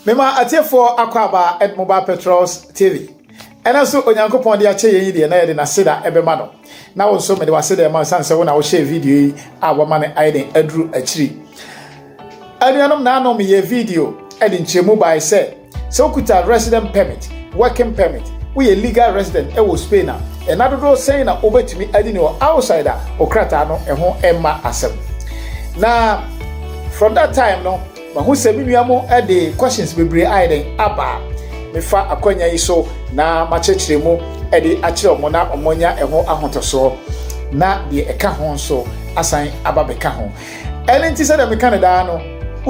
Mema atiefo akwaba Ed Mobile Petrols TV. Ena so onyankopon de ache yen de na ye de na seda ebema no. Na wo so me de waseda ma sanse wo na wo share video yi a wo ma ne aiden aduru achiri. Anuanom na anom ye video edi nchemu by say so kuta resident permit, working permit. We a legal resident e wo Spain na. Enadodo saying na obetumi adi ni outsider okrata no ho emma asem. Na from that time no mahu se bi nuamo e de questions bebre aiden aba mefa akwanya yi so na machechire mu e de akire omo na omonya eho ahotoso na de eka ho so asan aba beka ho elenti se de me Canada no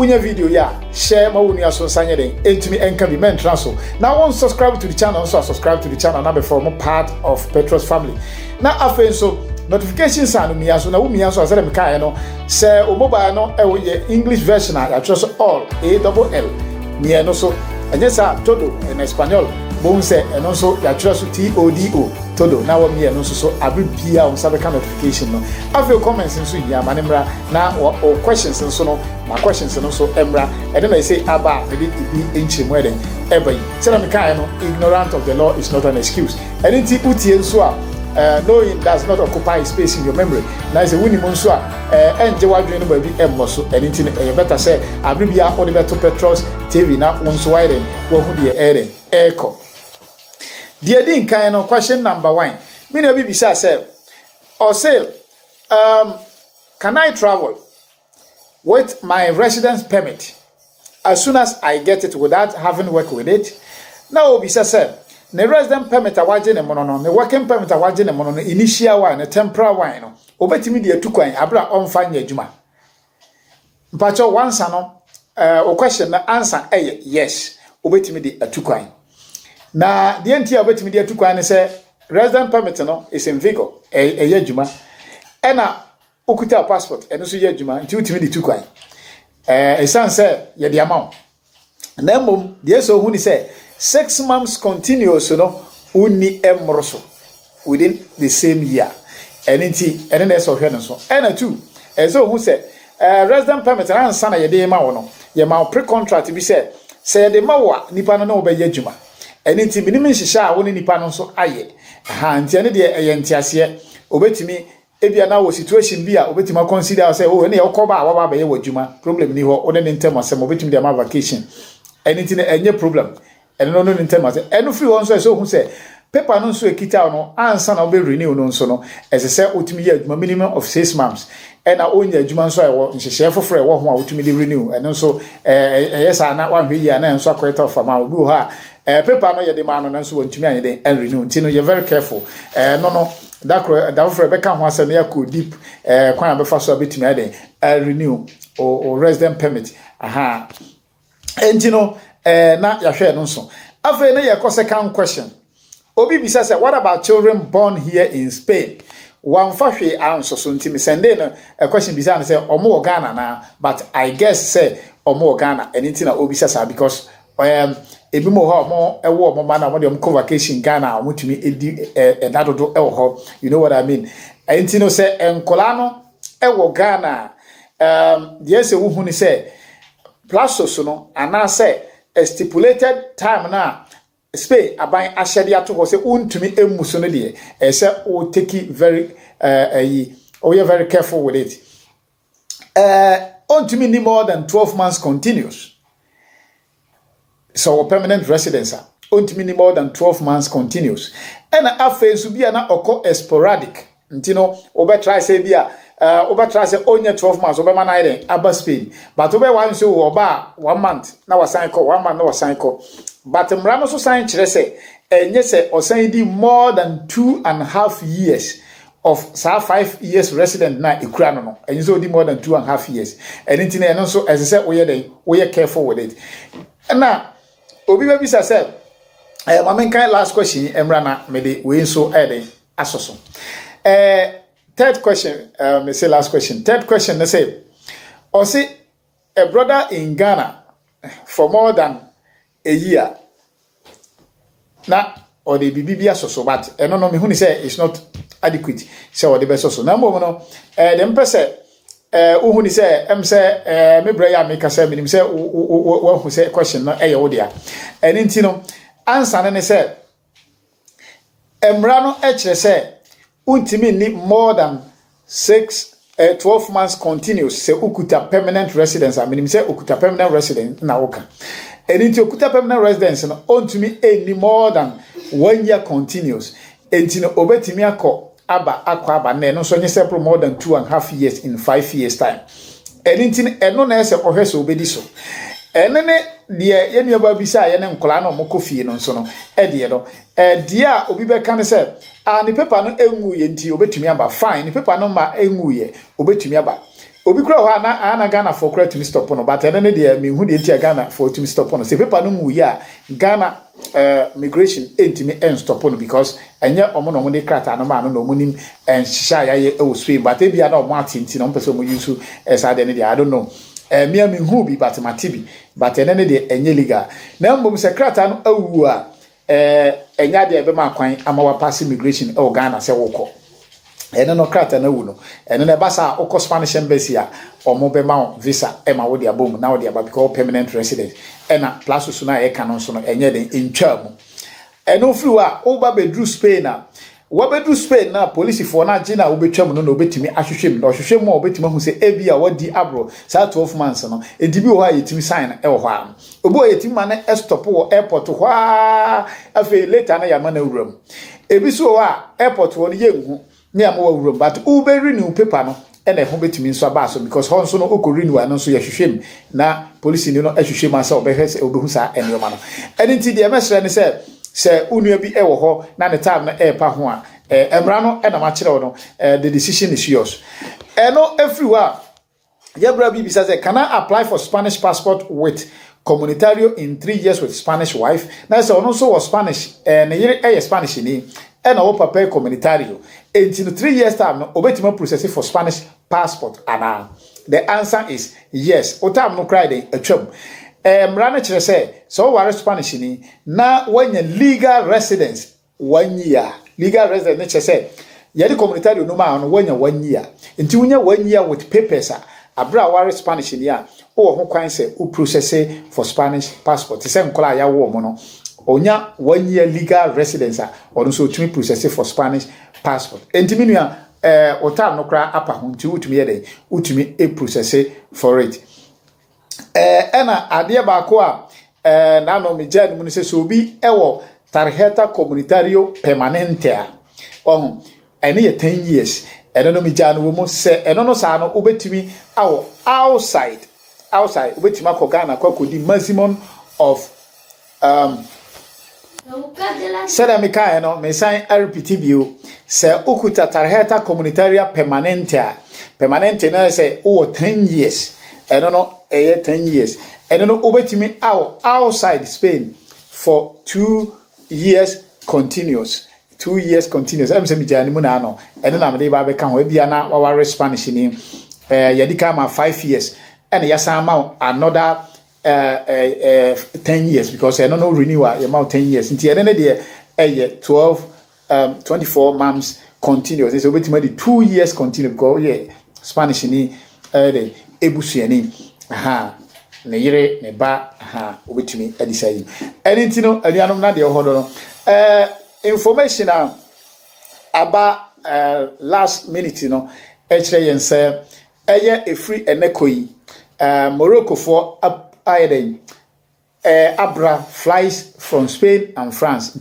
unya video ya share ma wonu aso sanye den entumi enka bi men transfer na won subscribe to the channel so subscribe to the channel na be form part of Petros family na afen so notifications anu mi aso na wo mi aso asere me kan no se o mobile no e wo ye English version a trust all ALL mi no so enye sa todo in Espanol bon se eno so ya trust TODO todo na wo mi no so abibia on sabe kan notification no afi comments nso ya manemra na o questions nso no my questions no so emra and then I say aba me be enchemu eden ever say na me kan no ignorant of the law is not an excuse and it utie nso a knowing does not occupy space in your memory. Now is a winning monsua, and Jawadu no baby emoso, and anything you better say, I bring you on the Beto Petros TV now once widen, what would be a echo. Dear Dean, kind of question number 1. Many of you say, or say, can I travel with my residence permit as soon as I get it without having worked with it? Now, Bisa said, the resident permit a waje ne mono no, the working permit a waje ne mono no, initial one, the temporary one no. Obetimi de atukwan abra onfa nya adwuma. Mpacho once no, o question na answer yes. Obetimi de atukwan. Na the enti obetimi de atukwan ne say resident permit no is in vigor. Eye adwuma. E na okuta passport eno so ye adwuma nti utimi de atukwan. Esan say ye de amount. Na mbom de so hu ni say 6 months continuous no uni emroso within the same year and na so hwe no so and 2 so who say resident permit answer na ye dey ma wo no ye ma pre contract bi say de ma wo nipa no na obaye adwuma enti binim nhihya a wo ni nipa no so aye ha enti ene de ye ntiase obetimi ebia na wo situation bi a obetimi consider say oh ene ye okoba a wa ba ye adwuma problem ni ho one ne ntem asem obetimi de ma vacation enti ne enye problem and no ntem ase eno free one so who say paper no so ekita no ansa na obe renew no so no as say otumi ye adwuma minimum of 6 months and na onya adwuma so e wo nhihye foforo e wo ho a otumi de renew and so yes na wan hwe ya na nso akweta of ma obi ho a paper no ye de ma no na so wontumi anye den and renew ntino you very careful no that for beka ho ase na yakọ deep kwan be fa so abetumi ade renew or resident permit aha ntino na ya hwe no so afa na ye ko second question obi bisa say what about children born here in Spain one fa hwe anso so ntimi sende no a question bisa na say omo Ghana na but I guess say omo Ghana anything na obi say because ebi mo ho omo ewo omo ma na omo dem vacation Ghana omo tumi edi edadodo ewo ho you know what I mean anything no say enkola no ewo Ghana yes e wo hu ni say plus so no ana say a stipulated time na Spain aban ashedi ato say untumi emuso no de say o take it very you're very careful with it untumi ni more than 12 months continuous so permanent residence untumi ni more than 12 months continuous and afa so bia na oko sporadic ntino obe try say bia over try say only 12 months over man iden aba Spain but over one so oba 1 month na wasan ko 1 month na wasan ko but mra no so sign kire say enye say osan di more than 2.5 years of 5 years resident na ekura no enye so di more than 2.5 years anything na so as say we are careful with it na obi ba bisa say mamen kan last question emra na me de we so eden asoso third question, me say last question. Third question, they say, or say a brother in Ghana for more than a year. Now, or the BBB so but no me who say it's not adequate. So the best also. Number one, them person uhu ni say say me bra ya make say minim say wo hu say question no eye wo dia eni nti no answer ne say emra no e kire say untimi ni more than 12 months continuous say ukuta permanent residence minim say ukuta permanent residence na woka eni nti ukuta permanent residence no ontimi any more than 1 year continuous enti no obetimi akwa na no so nye several more than 2.5 years in 5 years time eni eno na ese ohwese obedi so enene de ye nuaba bi sa ye ne nkola na omokofie no so no de no de a obi be kan se ni paper no enwu ye nti obetumi aba fine ni paper no ma enwu ye obetumi aba obi kura ho ana Ghana for credit to stop no but enene de me hu de nti Ghana for to stop no se paper no mu ye a Ghana migration entimi stop no because enye omo de krata no ma no munim hihya ya ye Spain but e bia na omo atenti no mpese omo use esa de ne de I don't know me hu bi but matibi but enene de enye legal na mbom se krata no awu a enya de ebe ma kwan ama wa pass immigration Ghana se woko ene no krata na wu no ene na basa okọ Spanish embassy a omo be ma visa e ma wo de abom na wo de aba because permanent resident ena plus so na e ka no so no enye de intwa mu ene ofiri wa wo ba bedru Spain a wo bedru Spain na police for na gina wo betwa mu no obetimi ahwehwem na ohwehwem mo obetimi hu se ebi a wadi abro sa 12 months no edibi wo ha yetimi sign e wo ha obi o yetimi ma na stop wo airport ho afi later na ya ma na wuram ebi so wa airport wo no yenhu ni am wo wuram but ube renew paper no e na ho betimi nso aba so because ho nso no okọ renew ano so ya hwehwem na police ni no ahwehwem asa obehwese obehu sa enema no eni nti de mesre ni se unua bi ewo ho na ne time na e pa ho a emra no e na ma kire wo no the decision is yours eno everywhere yebra bi bisa say can I apply for Spanish passport with comunitario in 3 years with Spanish wife na say ono so was Spanish ne yire Spanish ni e na wo papa comunitario in 3 years time no obetima process for Spanish passport ana the answer is yes o time no cry dey atwam mrana kire say so ware Spanish ni na wanya legal residence 1 year legal residence ne kire say yedi comunitario no ma no wanya 1 year nti wunya 1 year with papers abra ware Spanish ni a o ho kwan say o process for Spanish passport say nkola ya wo mo no onya 1 year legal residence or so tumi process for Spanish passport enti minua o time no kra apa ho nti utumi ye dey utumi e process for it ena ade ba ko a na no me jan mu se so bi ewo tarjeta comunitario permanente a ene ye 10 years ene no me jan wo mo se ene no sa no obetumi awo outside obetumi akogana kwakodi maximum of Sada mika no me sign repeat bio se ukuta tarjeta comunitaria permanente na se o 10 years eno no 10 years eno no obetimi outside Spain for 2 years continuous em se mi jani mu na no eno na me ba be kan ho e bia na waware Spanish ni yadika ma 5 years ene ya san ma another 10 years because I don't know renewal about 10 years until the end of the year 24 months continuous so wait 2 years continuous because Spanish ni the ebusuani ne yire ne ba obetumi adisai anything no anuanom na de hodo no information about last minute no kire yen say eye free enekoyi Morocco for Aiden Abra flies from Spain and France.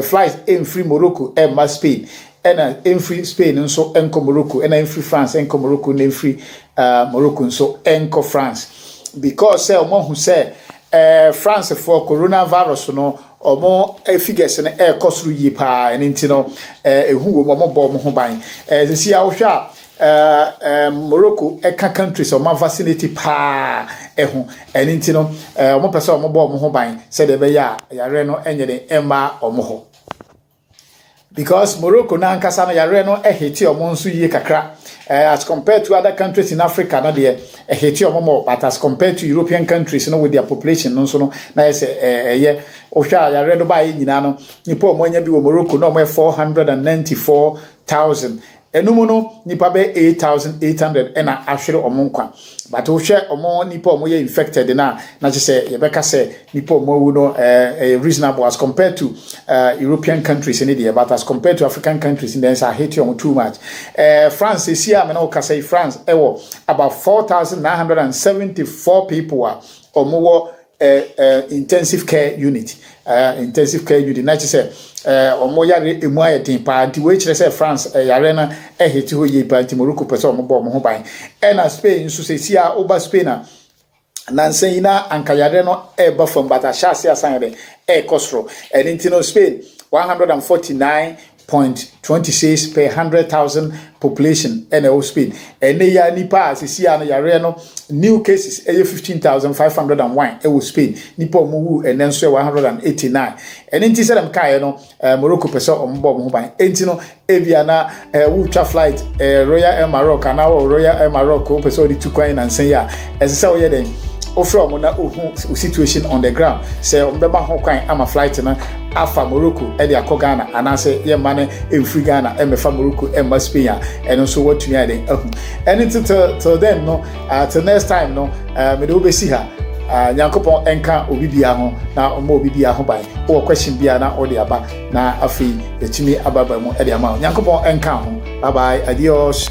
Flies in free Morocco and Spain. And in free Spain and so enco Morocco and in free France enco Morocco and free Morocco and so enco France. Because someone who said France for coronavirus no or more figures and air cost ye pa and intino who more bomb home buying. The see how sharp. Morocco eka countries o ma facility pa eho eni nti no o pese o mo bo mo ho ban se de be ya yare no enye de emma o mo ho because Morocco na nkasa no yare no ehiti o mo nso yie kakra as compared to other countries in Africa no de ehiti o mo but as compared to European countries no with their population no so no na yes ye o hwa yare no ba yi nyina no nipo mo nya bi wo Morocco no mo 494,000 enum no nipa be 8800 ena ahwere omonkwa but wo hwe omo nipa omo ye infected na say yebeka say nipa omo wu no reasonable as compared to European countries in India, but as compared to African countries in the I hate you too much. France is here, I mean, say France, about 4,974 people are or more intensive care unit. Intensive care unit. Not just say or more yare tin party, which they say France, Yarena, hit who ye party Morocco, person, mobile, and as Spain, so say, see, over Spain. Nansena and Kayareno buffon, but a chassis assigned costro and into Spain 149.26 per 100,000 population and Spain and they are nipa see yareno new cases 15,501 Spain nipo mu and then 189 and into them kayano Morocco person on bob mobile entino eviana ultra flight Royal Air Maroc and now Royal Air Maroc person the two coin and say as so yeah then from na situation on the ground say mbeba ho kwan ama flight na afa Morocco e dey akogana anase ye mane emfri Ghana e mefa Morocco e ma Spain and so what to me dey and till then no till next time no me do be see ha Nyankopon enka obibia ho na omo obibia ho ban o question bia na o dey aba na afi etimi ababa mu e dey ama Nyankopon enka ho bye bye adios.